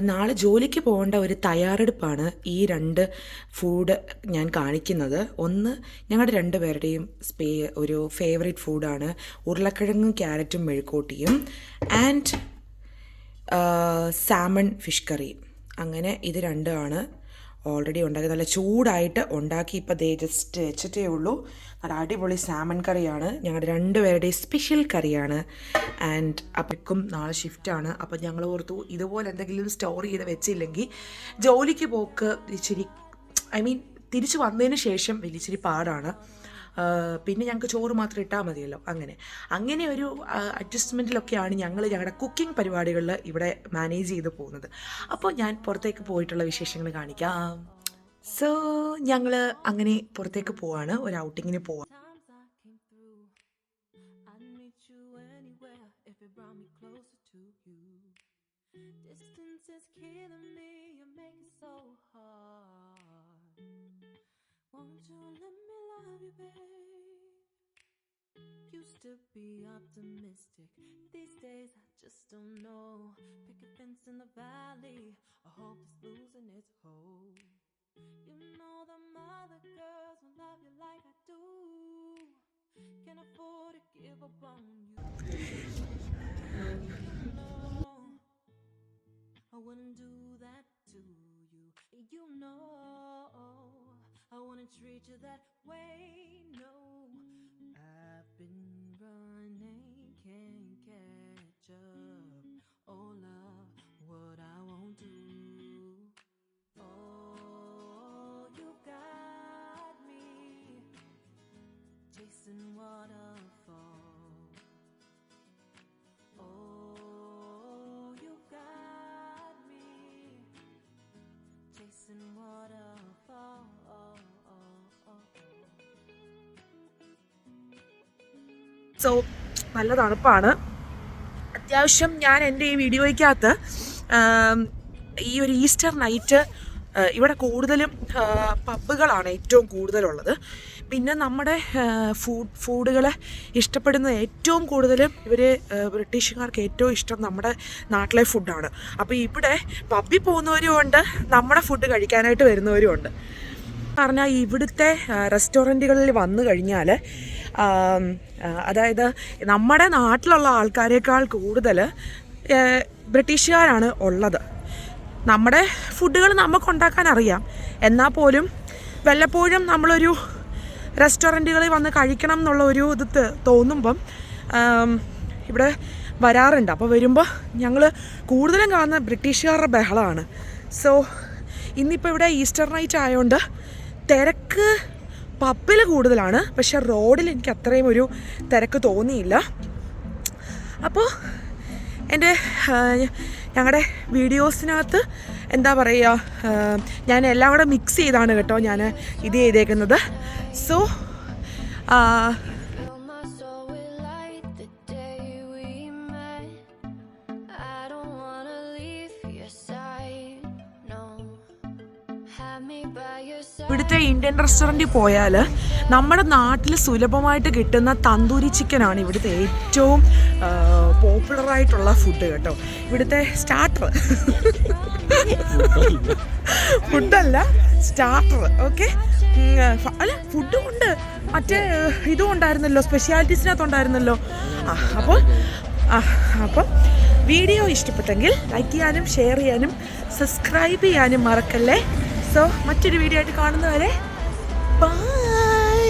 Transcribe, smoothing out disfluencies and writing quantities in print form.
നാളെ ജോലിക്ക് പോകേണ്ട ഒരു തയ്യാറെടുപ്പാണ് ഈ രണ്ട് ഫുഡ് ഞാൻ കാണിക്കുന്നത്. ഒന്ന് ഞങ്ങളുടെ രണ്ടുപേരുടെയും ഒരു ഫേവറേറ്റ് ഫുഡാണ് ഉരുളക്കിഴങ്ങും ക്യാരറ്റും മെഴുക്കോട്ടിയും ആൻഡ് സാമൺ ഫിഷ് കറി. അങ്ങനെ ഇത് രണ്ടുമാണ് ഓൾറെഡി ഉണ്ടാക്കി. നല്ല ചൂടായിട്ട് ഉണ്ടാക്കി ഇപ്പോൾ ജസ്റ്റ് വെച്ചിട്ടേ ഉള്ളൂ. നല്ല അടിപൊളി സാമൺ കറിയാണ്, ഞങ്ങളുടെ രണ്ടുപേരുടെയും സ്പെഷ്യൽ കറിയാണ്. ആൻഡ് അപ്പോഴേക്കും നാളെ ഷിഫ്റ്റാണ്. അപ്പം ഞങ്ങൾ ഓർത്തു ഇതുപോലെ എന്തെങ്കിലും സ്റ്റോർ ചെയ്ത് വെച്ചില്ലെങ്കിൽ ജോലിക്ക് പോക്ക് ഇച്ചിരി തിരിച്ച് വന്നതിന് ശേഷം വലിയ പാടാണ്. പിന്നെ ഞങ്ങൾക്ക് ചോറ് മാത്രം ഇട്ടാൽ മതിയല്ലോ. അങ്ങനെ ഒരു അഡ്ജസ്റ്റ്മെൻറ്റിലൊക്കെയാണ് ഞങ്ങളുടെ കുക്കിംഗ് പരിപാടികളിൽ ഇവിടെ മാനേജ് ചെയ്ത് പോകുന്നത്. അപ്പോൾ ഞാൻ പുറത്തേക്ക് പോയിട്ടുള്ള വിശേഷങ്ങൾ കാണിക്കാം. സോ ഞങ്ങൾ അങ്ങനെ പുറത്തേക്ക് പോവാണ്, ഒരു ഔട്ടിങ്ങിന് പോവാം. Won't you let me love you, babe? Used to be optimistic. These days I just don't know. Pick a fence in the valley. I hope it's losing its hold. You know them other girls won't love you like I do. Can't afford to give up on you. No, I wouldn't do that to you. You know I wouldn't treat you that way, no. I've been running, can't catch up. Oh love, what I won't do. Oh, you got me chasing waterfalls. Oh, you got me chasing waterfalls. So നല്ല തണുപ്പാണ് അത്യാവശ്യം. ഞാൻ എൻ്റെ ഈ വീഡിയോയ്ക്കകത്ത് ഈ ഒരു Easter night ഇവിടെ കൂടുതലും പബ്ബുകളാണ് ഏറ്റവും കൂടുതലുള്ളത്. പിന്നെ നമ്മുടെ ഫുഡുകൾ ഇഷ്ടപ്പെടുന്ന ഏറ്റവും കൂടുതലും ബ്രിട്ടീഷുകാർക്ക് ഏറ്റവും ഇഷ്ടം നമ്മുടെ നാട്ടിലെ ഫുഡാണ്. അപ്പോൾ ഇവിടെ പബ്ബിൽ പോകുന്നവരും ഉണ്ട്, നമ്മുടെ ഫുഡ് കഴിക്കാനായിട്ട് വരുന്നവരും ഉണ്ട്. പറഞ്ഞാൽ ഇവിടുത്തെ റെസ്റ്റോറൻറ്റുകളിൽ വന്നു കഴിഞ്ഞാൽ അതായത് നമ്മുടെ നാട്ടിലുള്ള ആൾക്കാരെക്കാൾ കൂടുതൽ ബ്രിട്ടീഷുകാരാണ് ഉള്ളത്. നമ്മുടെ ഫുഡുകൾ നമുക്കുണ്ടാക്കാൻ അറിയാം, എന്നാൽ പോലും വല്ലപ്പോഴും നമ്മളൊരു റെസ്റ്റോറൻറ്റുകളിൽ വന്ന് കഴിക്കണം എന്നുള്ള ഒരു ഇത് തോന്നുമ്പം ഇവിടെ വരാറുണ്ട്. അപ്പോൾ വരുമ്പോൾ ഞങ്ങൾ കൂടുതലും കാണുന്ന ബ്രിട്ടീഷുകാരുടെ ബഹളമാണ്. സോ ഇന്നിപ്പോൾ ഇവിടെ ഈസ്റ്റർ നൈറ്റ് ആയതുകൊണ്ട് തിരക്ക് പബ്ബിൽ കൂടുതലാണ്, പക്ഷെ റോഡിൽ എനിക്ക് അത്രയും ഒരു തിരക്ക് തോന്നിയില്ല. അപ്പോൾ ഞങ്ങളുടെ വീഡിയോസിനകത്ത് എന്താ പറയുക, ഞാൻ എല്ലാം കൂടെ മിക്സ് ചെയ്താണ് കേട്ടോ ഞാൻ ഇത് ചെയ്തേക്കുന്നത്. സോ ഇവിടുത്തെ ഇന്ത്യൻ റെസ്റ്റോറൻറ്റിൽ പോയാൽ നമ്മുടെ നാട്ടിൽ സുലഭമായിട്ട് കിട്ടുന്ന തന്തൂരി ചിക്കനാണ് ഇവിടുത്തെ ഏറ്റവും പോപ്പുലറായിട്ടുള്ള ഫുഡ് കേട്ടോ. ഇവിടുത്തെ സ്റ്റാർട്ടർ ഫുഡല്ല, സ്റ്റാർട്ടർ. ഓക്കെ, അല്ല ഫുഡും ഉണ്ട്, മറ്റേ ഇതും ഉണ്ടായിരുന്നല്ലോ, സ്പെഷ്യാലിറ്റീസിനകത്തുണ്ടായിരുന്നല്ലോ. അപ്പോൾ വീഡിയോ ഇഷ്ടപ്പെട്ടെങ്കിൽ ലൈക്ക് ചെയ്യാനും ഷെയർ ചെയ്യാനും സബ്സ്ക്രൈബ് ചെയ്യാനും മറക്കല്ലേ. സോ മറ്റൊരു വീഡിയോ ആയിട്ട് കാണുന്നവരെ ബൈ.